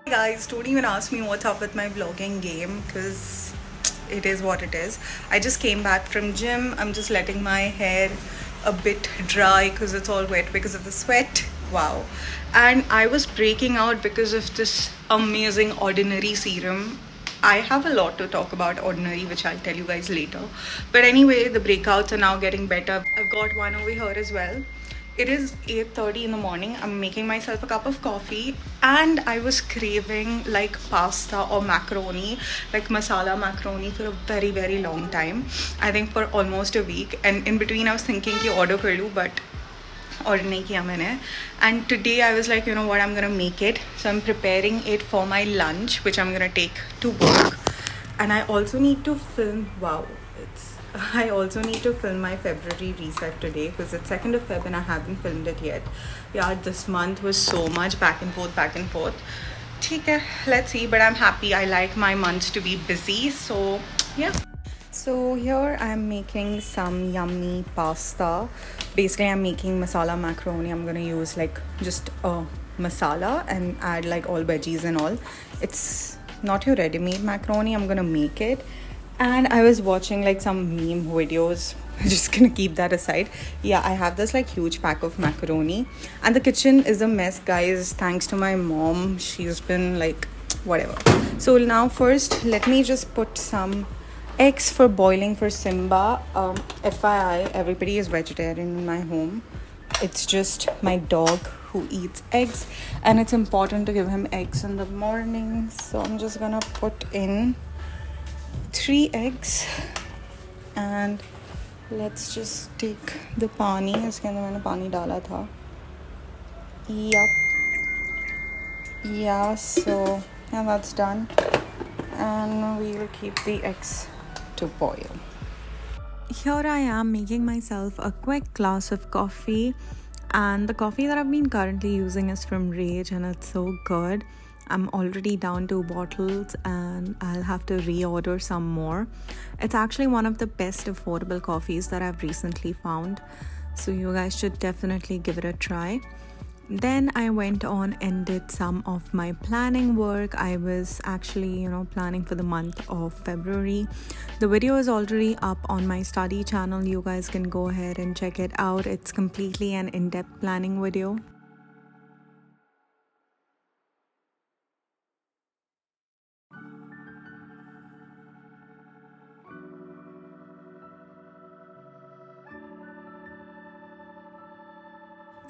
Guys, don't even ask me what's up with my vlogging game because it is what it is. I just came back from gym. I'm just letting my hair a bit dry because it's all wet because of the sweat. Wow. And I was breaking out because of this amazing Ordinary serum. I have a lot to talk about Ordinary, which I'll tell you guys later. But anyway, the breakouts are now getting better. I've got one over here as well. It is 8:30 in the morning. I'm making myself a cup of coffee and I was craving like pasta or macaroni, like masala macaroni for a very very long time. I think for almost a week, and in between I was thinking ki order kar lu, but order nahi kiya maine. And today I was like, you know what, I'm gonna make it. So I'm preparing it for my lunch, which I'm gonna take to work. And I also need to film. Wow, I also need to film my February reset today because it's 2nd of Feb and I haven't filmed it yet. Yeah, this month was so much back and forth, back and forth. Okay, let's see, but I'm happy. I like my months to be busy, so yeah. So here I'm making some yummy pasta. Basically, I'm making masala macaroni. I'm gonna use like just a masala and add like all veggies and all. It's not your ready-made macaroni. I'm gonna make it. And I was watching like some meme videos. I'm just gonna keep that aside. Yeah, I have this like huge pack of macaroni and the kitchen is a mess, guys, thanks to my mom. She's been like whatever. So now first let me just put some eggs for boiling for Simba. FYI, everybody is vegetarian in my home. It's just my dog who eats eggs and it's important to give him eggs in the morning. So I'm just gonna put in 3 eggs and let's just take the pani. इसके अंदर मैंने पानी डाला था. Yeah, so yeah, that's done and we'll keep the eggs to boil. Here I am making myself a quick glass of coffee, and the coffee that I've been currently using is from Rage and it's so good. I'm already down 2 bottles and I'll have to reorder some more. It's actually one of the best affordable coffees that I've recently found. So you guys should definitely give it a try. Then I went on and did some of my planning work. I was actually, planning for the month of February. The video is already up on my study channel. You guys can go ahead and check it out. It's completely an in-depth planning video.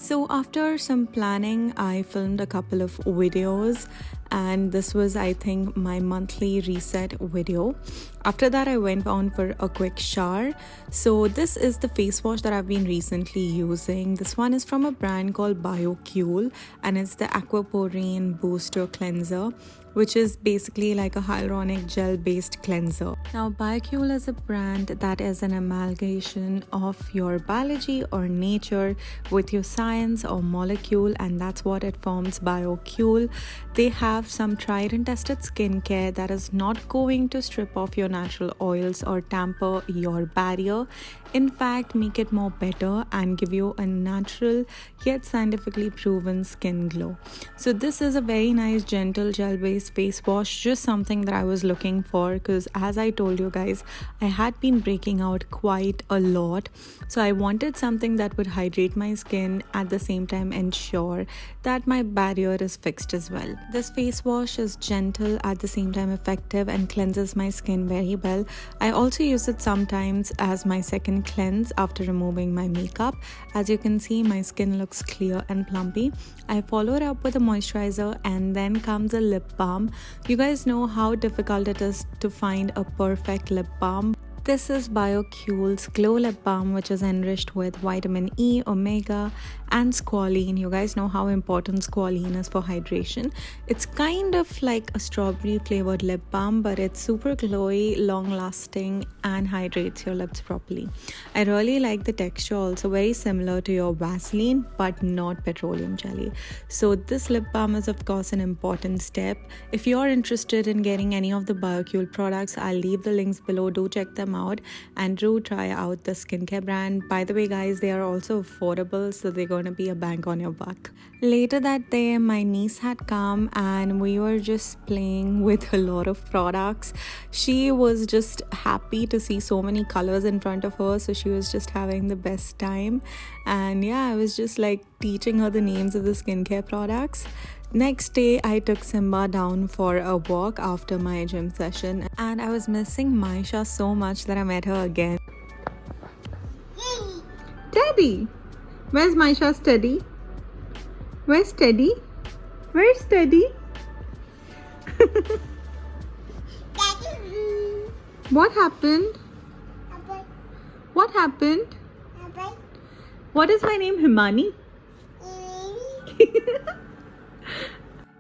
So after some planning, I filmed a couple of videos and this was, I think, my monthly reset video. After that, I went on for a quick shower. So this is the face wash that I've been recently using. This one is from a brand called BioCule and it's the Aquaporine Booster Cleanser, which is basically like a hyaluronic gel based cleanser. Now BioCule is a brand that is an amalgamation of your biology or nature with your science or molecule, and that's what it forms, BioCule. They have some tried and tested skincare that is not going to strip off your natural oils or tamper your barrier. In fact, make it more better and give you a natural yet scientifically proven skin glow. So this is a very nice gentle gel based face wash, just something that I was looking for because as I told you guys, I had been breaking out quite a lot. So I wanted something that would hydrate my skin at the same time ensure that my barrier is fixed as well. This face wash is gentle at the same time effective and cleanses my skin very well. I also use it sometimes as my second cleanse after removing my makeup. As you can see, my skin looks clear and plumpy. I follow it up with a moisturizer and then comes a lip balm. You guys know how difficult it is to find a perfect lip balm. This is BioCule's Glow Lip Balm, which is enriched with vitamin E, omega, and squalene. You guys know how important squalene is for hydration. It's kind of like a strawberry flavored lip balm, but it's super glowy, long lasting, and hydrates your lips properly. I really like the texture, also very similar to your Vaseline, but not petroleum jelly. So this lip balm is of course an important step. If you're interested in getting any of the BioCule products, I'll leave the links below. Do check them them out and do try out the skincare brand. By the way, guys, they are also affordable, so they're going to be a bang on your buck. Later that day, my niece had come and we were just playing with a lot of products. She was just happy to see so many colors in front of her, so she was just having the best time. And yeah, I was just like teaching her the names of the skincare products. Next day, I took Simba down for a walk after my gym session, and I was missing Maisha so much that I met her again. Teddy! Where's Maisha's Teddy? Where's Teddy? Where's Teddy? What happened? What happened? What is my name, Himani?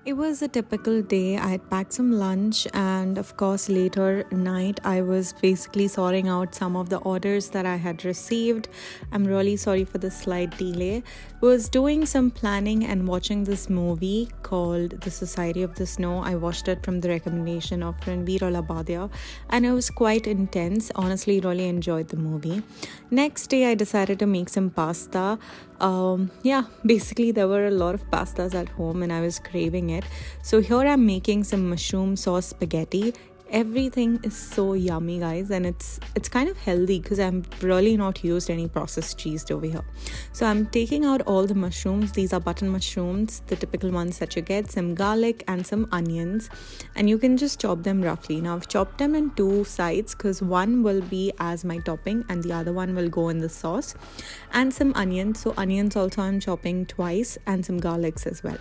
It was a typical day. I had packed some lunch, and of course later night I was basically sorting out some of the orders that I had received. I'm really sorry for the slight delay. Was doing some planning and watching this movie called The Society of the Snow. I watched it from the recommendation of Ranveer Labadia, and it was quite intense. Honestly, really enjoyed the movie. Next day I decided to make some pasta. Basically there were a lot of pastas at home and I was craving it. So here I'm making some mushroom sauce spaghetti. Everything is so yummy, guys, and it's kind of healthy because I'm really not used any processed cheese over here. So I'm taking out all the mushrooms. These are button mushrooms, the typical ones that you get, some garlic and some onions, and you can just chop them roughly. Now I've chopped them in two sides because one will be as my topping and the other one will go in the sauce, and some onions. So onions also I'm chopping twice, and some garlics as well.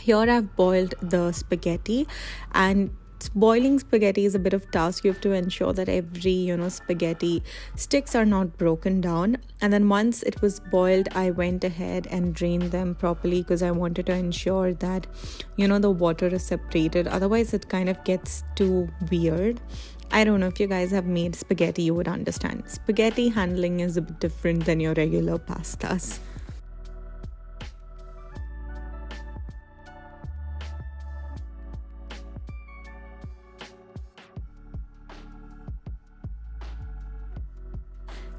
Here I've boiled the spaghetti, and boiling spaghetti is a bit of task. You have to ensure that every spaghetti sticks are not broken down, and then once it was boiled I went ahead and drained them properly because I wanted to ensure that the water is separated, otherwise it kind of gets too weird. I don't know, if you guys have made spaghetti you would understand. Spaghetti handling is a bit different than your regular pastas.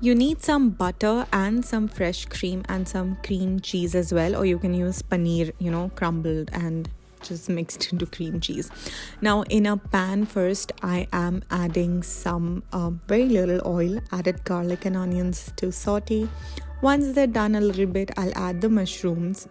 You need some butter and some fresh cream and some cream cheese as well, or you can use paneer, crumbled and just mixed into cream cheese. Now in a pan, first I am adding some very little oil, added garlic and onions to saute. Once they're done a little bit, I'll add the mushrooms.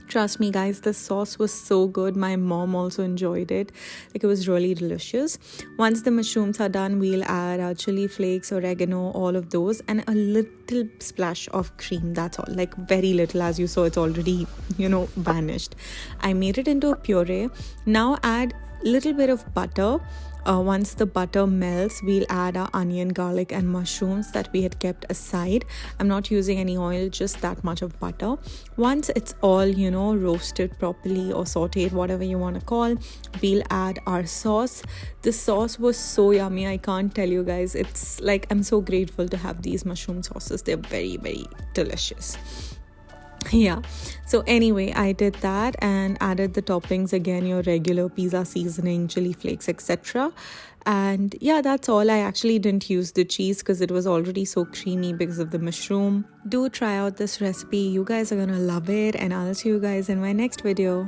Trust me, guys, the sauce was so good. My mom also enjoyed it. Like, it was really delicious. Once the mushrooms are done, we'll add our chili flakes, oregano, all of those, and a little splash of cream. That's all. Like, very little. As you saw, it's already, vanished. I made it into a puree. Now add little bit of butter. Once the butter melts, we'll add our onion, garlic and mushrooms that we had kept aside. I'm not using any oil, just that much of butter. Once it's all roasted properly or sauteed, whatever you want to call, we'll add our sauce. The sauce was so yummy, I can't tell you guys. It's like, I'm so grateful to have these mushroom sauces. They're very, very delicious. Yeah, so anyway, I did that and added the toppings again, your regular pizza seasoning, chili flakes, etc. And yeah, that's all. I actually didn't use the cheese because it was already so creamy because of the mushroom. Do try out this recipe. You guys are gonna love it, and I'll see you guys in my next video.